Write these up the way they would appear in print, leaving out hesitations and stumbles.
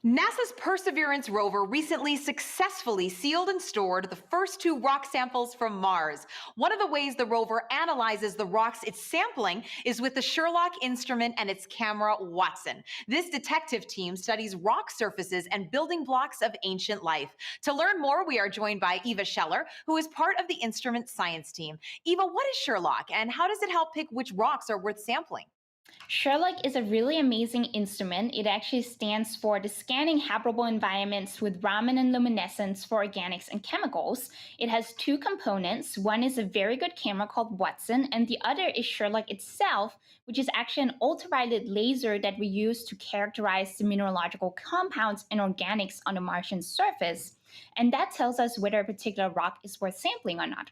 NASA's Perseverance rover recently successfully sealed and stored the first two rock samples from Mars. One of the ways the rover analyzes the rocks it's sampling is with the SHERLOC instrument and its camera, Watson. This detective team studies rock surfaces and building blocks of ancient life. To learn more, we are joined by Eva Scheller, who is part of the instrument science team. Eva, what is SHERLOC and how does it help pick which rocks are worth sampling? SHERLOC is a really amazing instrument. It actually stands for the Scanning Habitable Environments with Raman Luminescence for Organics and Chemicals. It has two components. One is a very good camera called Watson, and the other is SHERLOC itself, which is actually an ultraviolet laser that we use to characterize the mineralogical compounds and organics on the Martian surface. And that tells us whether a particular rock is worth sampling or not.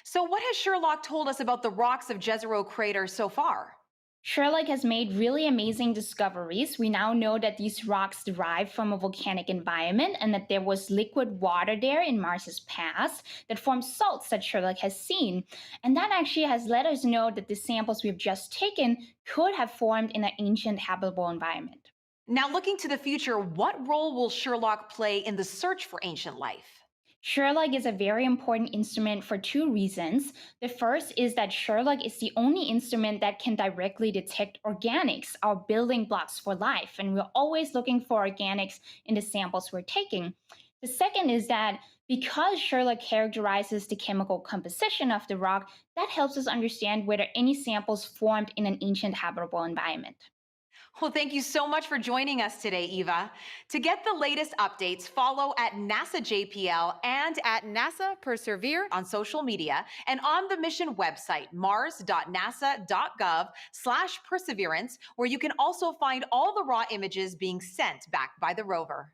So, what has SHERLOC told us about the rocks of Jezero crater so far? SHERLOC has made really amazing discoveries. We now know that these rocks derive from a volcanic environment and that there was liquid water there in Mars's past that formed salts that SHERLOC has seen. And that actually has let us know that the samples we've just taken could have formed in an ancient habitable environment. Now, looking to the future, what role will SHERLOC play in the search for ancient life? SHERLOC is a very important instrument for two reasons. The first is that SHERLOC is the only instrument that can directly detect organics, our building blocks for life, and we're always looking for organics in the samples we're taking. The second is that because SHERLOC characterizes the chemical composition of the rock, that helps us understand whether any samples formed in an ancient habitable environment. Well, thank you so much for joining us today, Eva. To get the latest updates, follow at NASA JPL and at NASA Persevere on social media and on the mission website, mars.nasa.gov/perseverance, where you can also find all the raw images being sent back by the rover.